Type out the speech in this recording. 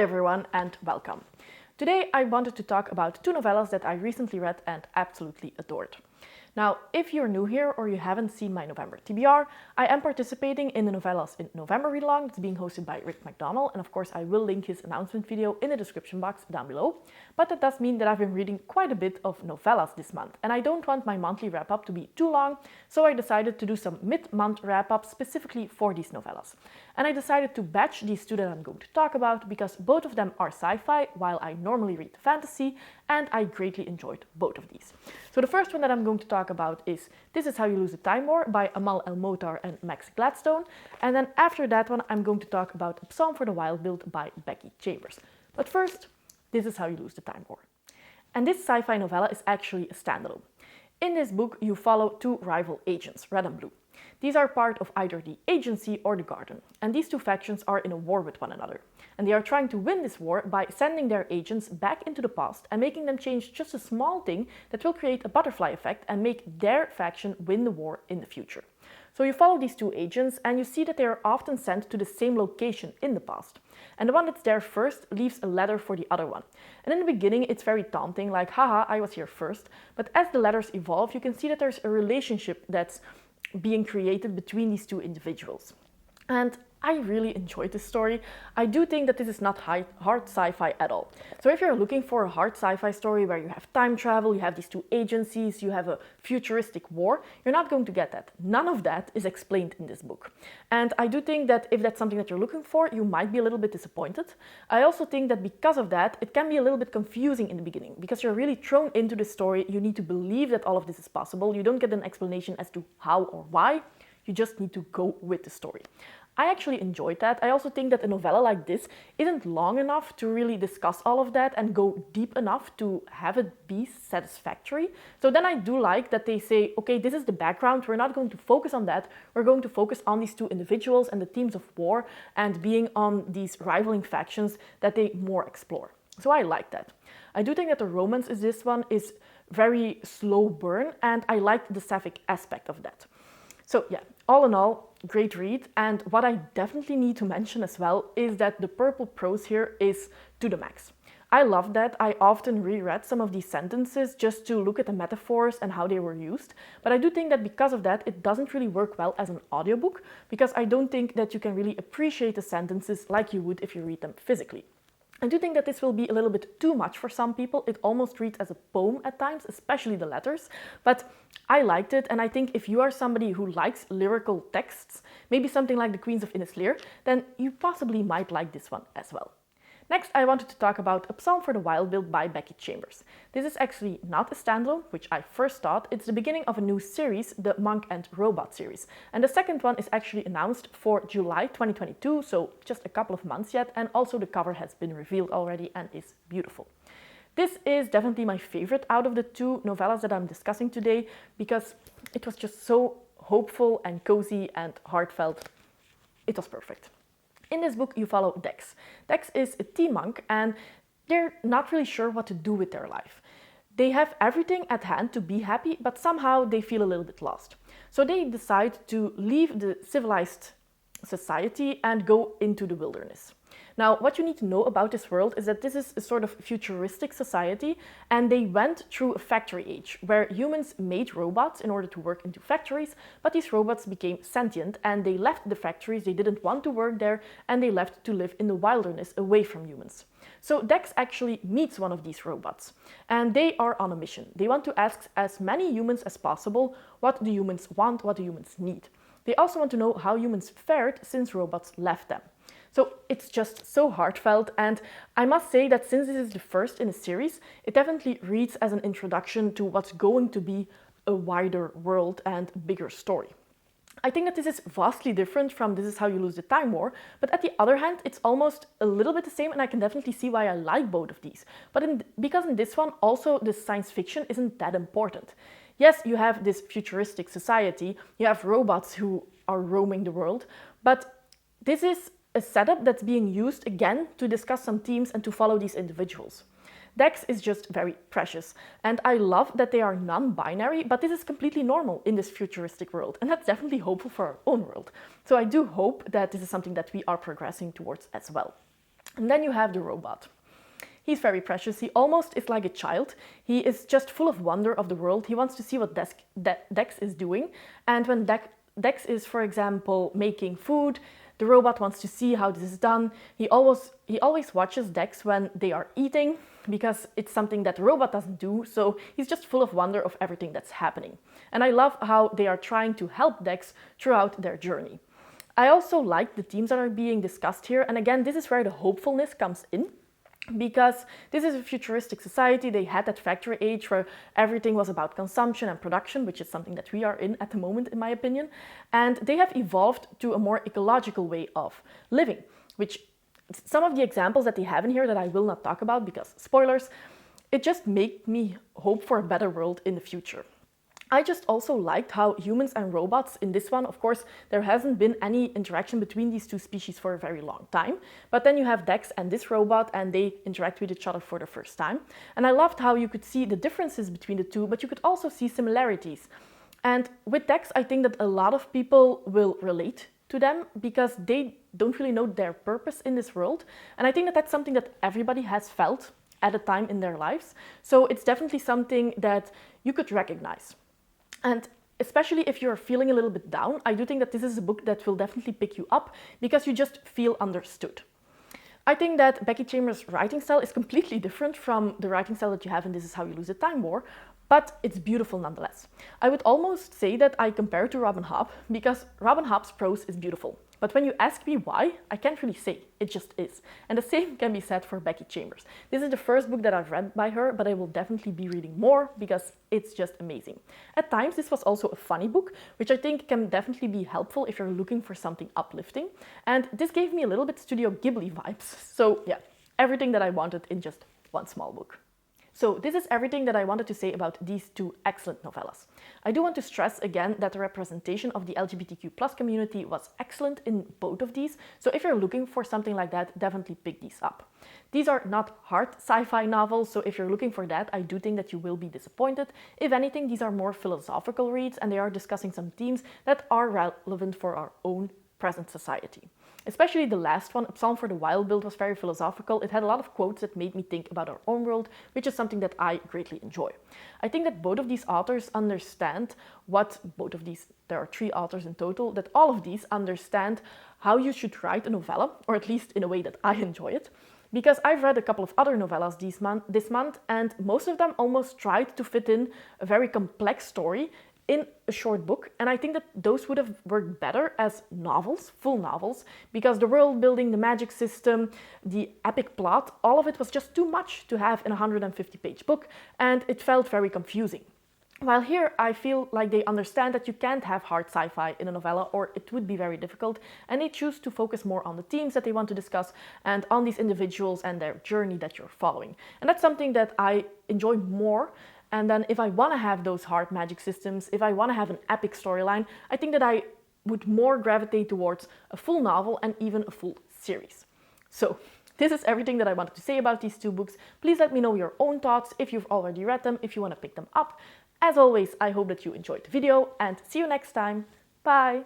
everyone and welcome. Today I wanted to talk about two novellas that I recently read and absolutely adored. Now, if you're new here or you haven't seen my November TBR, I am participating in the Novellas in November read-along that's being hosted by Rick McDonald, and of course I will link his announcement video in the description box down below. But that does mean that I've been reading quite a bit of novellas this month, and I don't want my monthly wrap-up to be too long, so I decided to do some mid-month wrap-ups specifically for these novellas. And I decided to batch these two that I'm going to talk about because both of them are sci-fi, while I normally read fantasy, and I greatly enjoyed both of these. So the first one that I'm going to talk about is This Is How You Lose the Time War by Amal, El-Mohtar and Max Gladstone. And then after that one, I'm going to talk about A Psalm for the Wild Build by Becky Chambers. But first, This Is How You Lose the Time War. And this sci-fi novella is actually a standalone. In this book, you follow two rival agents, Red and Blue. These are part of either the Agency or the Garden, and these two factions are in a war with one another. And they are trying to win this war by sending their agents back into the past and making them change just a small thing that will create a butterfly effect and make their faction win the war in the future. So you follow these two agents and you see that they are often sent to the same location in the past. And the one that's there first leaves a letter for the other one. And in the beginning it's very daunting, like haha, I was here first. But as the letters evolve, you can see that there's a relationship that's being created between these two individuals. And I really enjoyed this story. I do think that this is not hard sci-fi at all. So if you're looking for a hard sci-fi story where you have time travel, you have these two agencies, you have a futuristic war, you're not going to get that. None of that is explained in this book. And I do think that if that's something that you're looking for, you might be a little bit disappointed. I also think that because of that, it can be a little bit confusing in the beginning because you're really thrown into the story. You need to believe that all of this is possible. You don't get an explanation as to how or why. You just need to go with the story. I actually enjoyed that. I also think that a novella like this isn't long enough to really discuss all of that and go deep enough to have it be satisfactory. So then I do like that they say, okay, this is the background. We're not going to focus on that. We're going to focus on these two individuals and the themes of war and being on these rivaling factions that they more explore. So I like that. I do think that the romance in this one is very slow burn, and I liked the sapphic aspect of that. So yeah, all in all, great read. And what I definitely need to mention as well is that the purple prose here is to the max. I love that. I often reread some of these sentences just to look at the metaphors and how they were used. But I do think that because of that, it doesn't really work well as an audiobook because I don't think that you can really appreciate the sentences like you would if you read them physically. I do think that this will be a little bit too much for some people. It almost reads as a poem at times, especially the letters. But I liked it, and I think if you are somebody who likes lyrical texts, maybe something like The Queens of Innisleer, then you possibly might like this one as well. Next, I wanted to talk about A Psalm for the Wild Build by Becky Chambers. This is actually not a standalone, which I first thought. It's the beginning of a new series, the Monk and Robot series. And the second one is actually announced for July 2022, so just a couple of months yet. And also the cover has been revealed already and is beautiful. This is definitely my favorite out of the two novellas that I'm discussing today because it was just so hopeful and cozy and heartfelt. It was perfect. In this book, you follow Dex. Dex is a tea monk and they're not really sure what to do with their life. They have everything at hand to be happy, but somehow they feel a little bit lost. So they decide to leave the civilized society and go into the wilderness. Now, what you need to know about this world is that this is a sort of futuristic society, and they went through a factory age where humans made robots in order to work into factories, but these robots became sentient and they left the factories, they didn't want to work there, and they left to live in the wilderness away from humans. So Dex actually meets one of these robots, and they are on a mission. They want to ask as many humans as possible what do humans want, what do humans need. They also want to know how humans fared since robots left them. So it's just so heartfelt, and I must say that since this is the first in a series, it definitely reads as an introduction to what's going to be a wider world and bigger story. I think that this is vastly different from This Is How You Lose the Time War, but at the other hand, it's almost a little bit the same, and I can definitely see why I like both of these. But because in this one, also the science fiction isn't that important. Yes, you have this futuristic society, you have robots who are roaming the world, but this is a setup that's being used again to discuss some themes and to follow these individuals. Dex is just very precious, and I love that they are non-binary, but this is completely normal in this futuristic world, and that's definitely hopeful for our own world. So I do hope that this is something that we are progressing towards as well. And then you have the robot. He's very precious. He almost is like a child. He is just full of wonder of the world. He wants to see what Dex is doing. And when Dex is, for example, making food, the robot wants to see how this is done. He always watches Dex when they are eating because it's something that the robot doesn't do. So he's just full of wonder of everything that's happening. And I love how they are trying to help Dex throughout their journey. I also like the themes that are being discussed here. And again, this is where the hopefulness comes in, because this is a futuristic society. They had that factory age where everything was about consumption and production, which is something that we are in at the moment, in my opinion. And they have evolved to a more ecological way of living, which some of the examples that they have in here that I will not talk about because spoilers, it just made me hope for a better world in the future. I just also liked how humans and robots in this one, of course, there hasn't been any interaction between these two species for a very long time. But then you have Dex and this robot and they interact with each other for the first time. And I loved how you could see the differences between the two, but you could also see similarities. And with Dex, I think that a lot of people will relate to them because they don't really know their purpose in this world. And I think that that's something that everybody has felt at a time in their lives. So it's definitely something that you could recognize. And especially if you're feeling a little bit down, I do think that this is a book that will definitely pick you up because you just feel understood. I think that Becky Chambers' writing style is completely different from the writing style that you have in This Is How You Lose a Time War, but it's beautiful nonetheless. I would almost say that I compare it to Robin Hobb because Robin Hobb's prose is beautiful. But when you ask me why, I can't really say. It just is. And the same can be said for Becky Chambers. This is the first book that I've read by her, but I will definitely be reading more because it's just amazing. At times, this was also a funny book, which I think can definitely be helpful if you're looking for something uplifting. And this gave me a little bit Studio Ghibli vibes. So yeah, everything that I wanted in just one small book. So this is everything that I wanted to say about these two excellent novellas. I do want to stress again that the representation of the LGBTQ+ community was excellent in both of these, so if you're looking for something like that, definitely pick these up. These are not hard sci-fi novels, so if you're looking for that, I do think that you will be disappointed. If anything, these are more philosophical reads and they are discussing some themes that are relevant for our own present society. Especially the last one, A Psalm for the Wild Build, was very philosophical. It had a lot of quotes that made me think about our own world, which is something that I greatly enjoy. I think that both of these authors understand there are 3 authors in total, that all of these understand how you should write a novella, or at least in a way that I enjoy it. Because I've read a couple of other novellas this month, and most of them almost tried to fit in a very complex story in a short book, and I think that those would have worked better as novels, full novels, because the world building, the magic system, the epic plot, all of it was just too much to have in a 150-page book, and it felt very confusing. While here, I feel like they understand that you can't have hard sci-fi in a novella, or it would be very difficult, and they choose to focus more on the themes that they want to discuss and on these individuals and their journey that you're following. And that's something that I enjoy more. And then if I want to have those hard magic systems, if I want to have an epic storyline, I think that I would more gravitate towards a full novel and even a full series. So this is everything that I wanted to say about these 2 books. Please let me know your own thoughts if you've already read them, if you want to pick them up. As always, I hope that you enjoyed the video and see you next time. Bye!